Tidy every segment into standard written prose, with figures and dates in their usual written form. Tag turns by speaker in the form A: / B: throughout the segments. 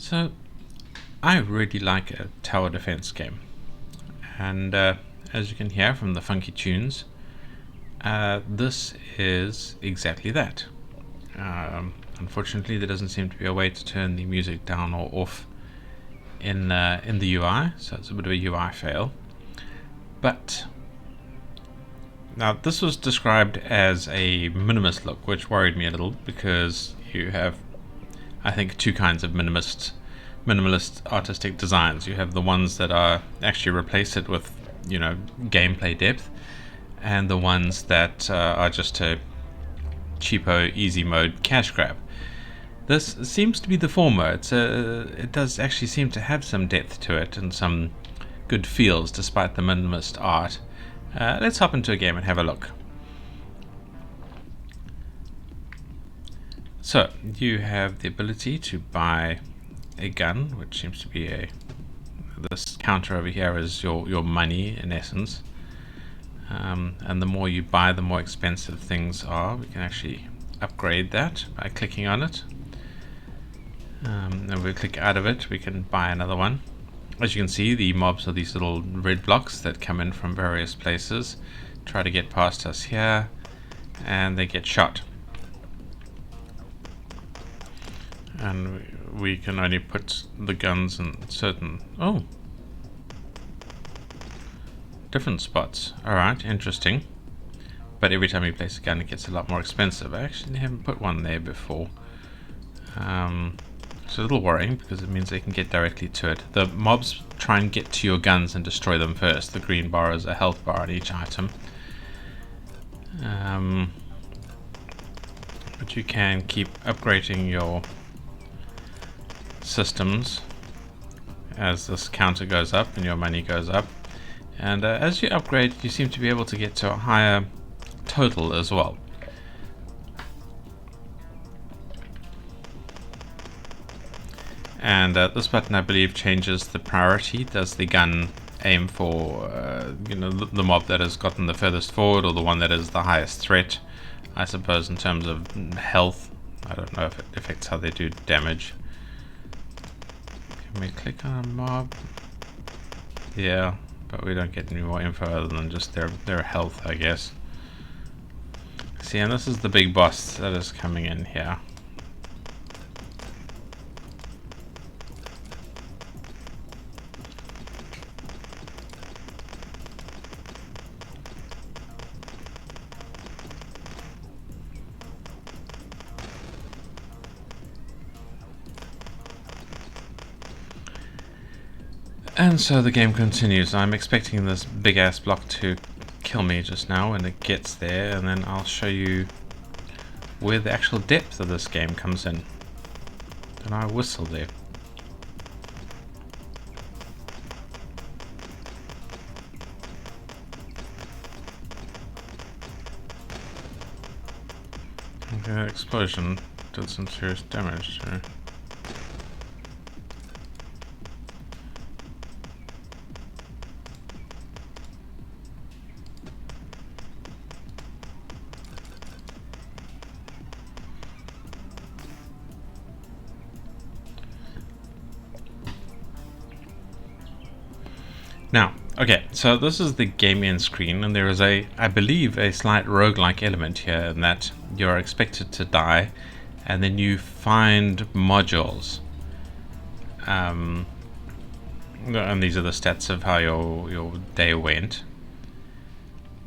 A: So I really like a tower defense game, and as you can hear from the funky tunes, this is exactly that. Unfortunately, there doesn't seem to be a way to turn the music down or off in the UI, so it's a bit of a UI fail. But now this was described as a minimalist look, which worried me a little because you have, I think, two kinds of minimalist artistic designs. You have the ones that are actually replace it with, gameplay depth, and the ones that are just a cheapo, easy mode cash grab. This seems to be the former. It does actually seem to have some depth to it and some good feels despite the minimalist art. Let's hop into a game and have a look. So you have the ability to buy a gun, which seems to be this counter over here is your money in essence. And the more you buy, the more expensive things are. We can actually upgrade that by clicking on it. And we click out of it, we can buy another one. As you can see, the mobs are these little red blocks that come in from various places, try to get past us here, and they get shot. And we can only put the guns in certain different spots. Alright, interesting. But every time you place a gun, it gets a lot more expensive. I actually haven't put one there before. It's a little worrying because it means they can get directly to it. The mobs try and get to your guns and destroy them first. The green bar is a health bar on each item. But you can keep upgrading your systems as this counter goes up and your money goes up. And as you upgrade, you seem to be able to get to a higher total as well. And this button, I believe, changes the priority. Does the gun aim for the mob that has gotten the furthest forward, or the one that is the highest threat? I suppose in terms of health. I don't know if it affects how they do damage. Can we click on a mob? Yeah, but we don't get any more info other than just their health, I guess. See, and this is the big boss that is coming in here. And so the game continues. I'm expecting this big ass block to kill me just now when it gets there, and then I'll show you where the actual depth of this game comes in. And I whistle there. Okay, that explosion did some serious damage. Now, okay, so this is the game end screen, and there is I believe, a slight roguelike element here in that you're expected to die, and then you find modules. And these are the stats of how your day went.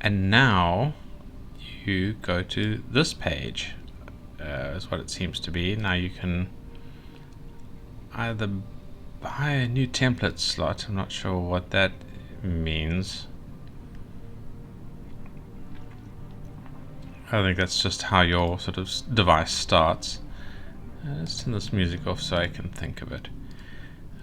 A: And now you go to this page, is what it seems to be. Now you can either buy a new template slot. I'm not sure what that means. I think that's just how your sort of device starts. Let's turn this music off so I can think of it.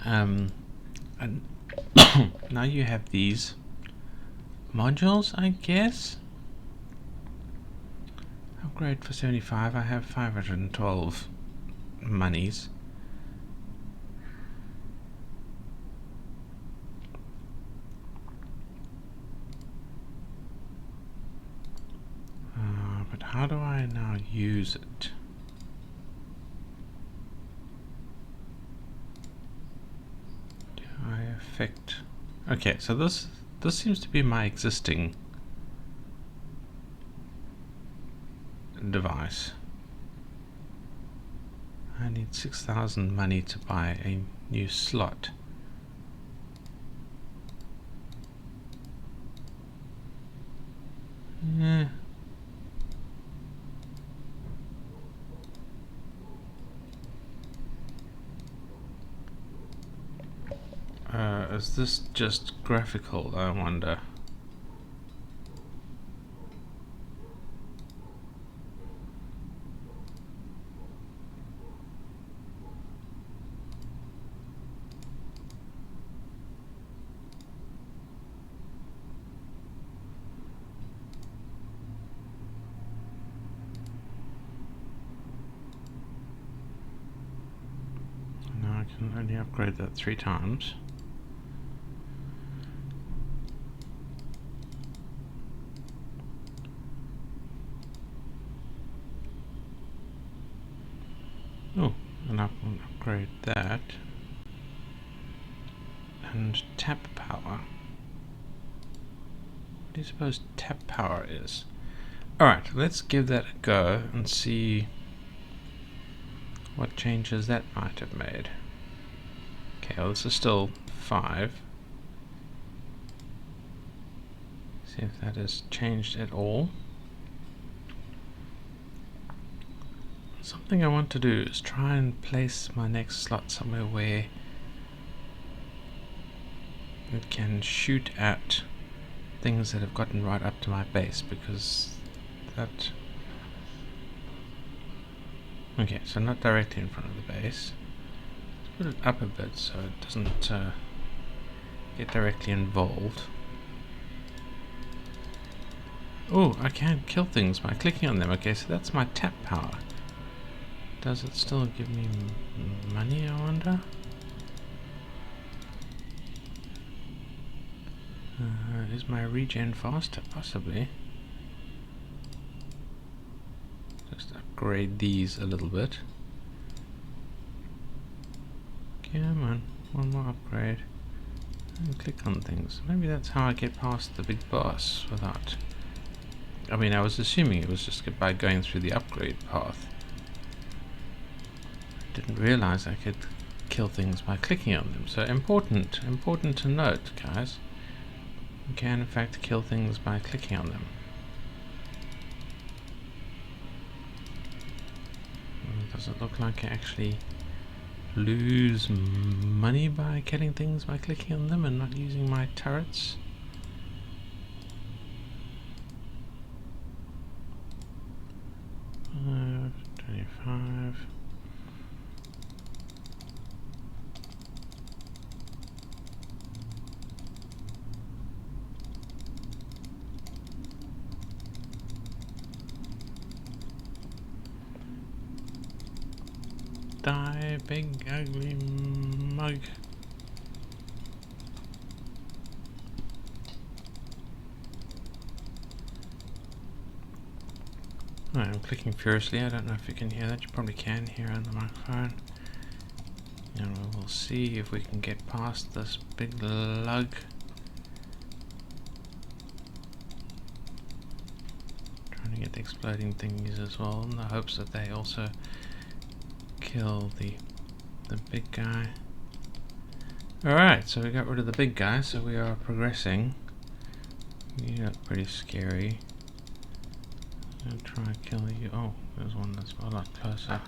A: And now you have these modules, I guess. Upgrade for 75. I have 512 monies. But how do I now use it? affect... Okay, so this seems to be my existing device. I need 6,000 money to buy a new slot. Yeah. Is this just graphical, I wonder? Now I can only upgrade that 3 times. Oh, and I can upgrade that. And tap power. What do you suppose tap power is? Alright, let's give that a go and see what changes that might have made. Okay, well this is still 5. See if that has changed at all. Something I want to do is try and place my next slot somewhere where it can shoot at things that have gotten right up to my base, because that... Okay, so not directly in front of the base. Let's put it up a bit so it doesn't get directly involved. Oh, I can kill things by clicking on them. Okay, so that's my tap power. Does it still give me money, I wonder? Is my regen faster? Possibly. Just upgrade these a little bit. Come on, one more upgrade. And click on things. Maybe that's how I get past the big boss without... I mean, I was assuming it was just by going through the upgrade path. I didn't realize I could kill things by clicking on them. So important to note, guys. You can in fact kill things by clicking on them. Does it look like I actually lose money by killing things by clicking on them and not using my turrets? Uh, 25. Die, big ugly mug. Right, I'm clicking furiously. I don't know if you can hear that. You probably can hear on the microphone. And we'll see if we can get past this big lug. Trying to get the exploding thingies as well, in the hopes that they also kill the big guy. Alright, so we got rid of the big guy, so we are progressing. You look pretty scary. I'll try and kill you. Oh, there's one that's a lot closer.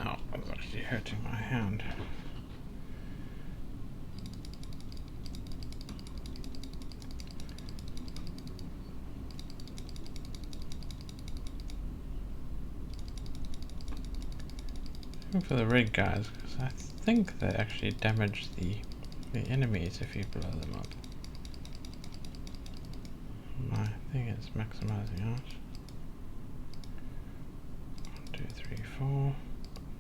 A: Oh, that's actually hurting my hand. For the red guys, because I think they actually damage the enemies if you blow them up. My thing is maximizing out. 1, 2, 3, 4.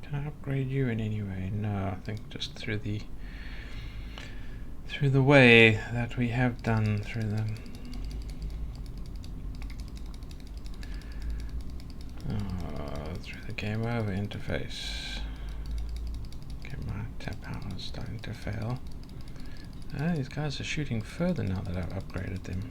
A: Can I upgrade you in any way? No, I think just through the way that we have done through game over interface. Okay, my tap power is starting to fail. These guys are shooting further now that I've upgraded them.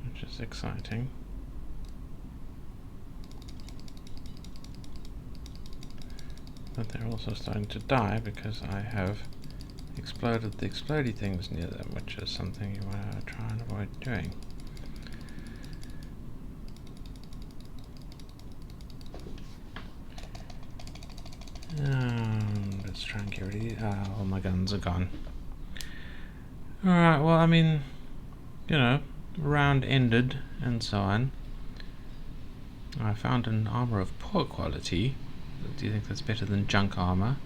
A: Which is exciting. But they're also starting to die because I have exploded the explodey things near them, which is something you want to try and avoid doing. Let's try and get rid of these. All my guns are gone. Alright, well, I mean, you know, round ended and so on. I found an armor of poor quality. Do you think that's better than junk armor?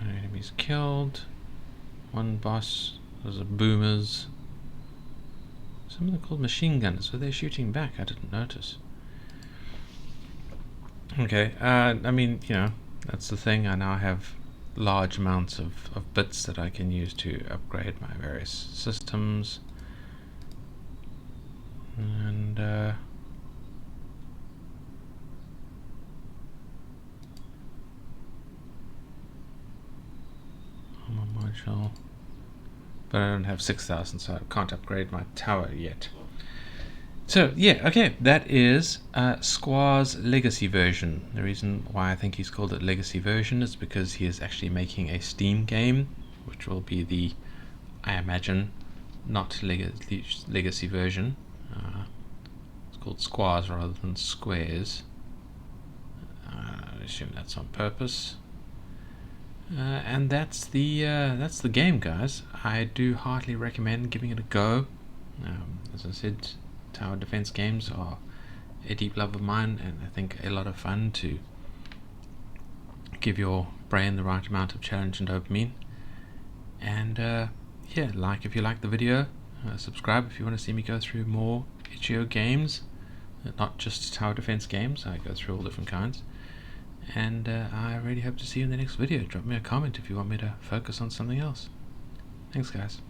A: Enemies killed. One boss. Those are boomers. Some of them are called machine gunners, so they're shooting back. I didn't notice. Okay, I mean, you know, that's the thing. I now have large amounts of bits that I can use to upgrade my various systems. And armor module. But I don't have 6,000, so I can't upgrade my tower yet. So yeah, okay, that is Squaw's legacy version. The reason why I think he's called it legacy version is because he is actually making a Steam game, which will be the, I imagine, not legacy version. It's called Squaws rather than Squares. I assume that's on purpose. And that's the game, guys. I do heartily recommend giving it a go. As I said, tower defense games are a deep love of mine, and I think a lot of fun to give your brain the right amount of challenge and dopamine. And yeah, like if you like the video, subscribe if you want to see me go through more Itchio games, not just tower defense games. I go through all different kinds. And I really hope to see you in the next video. Drop me a comment if you want me to focus on something else. Thanks, guys.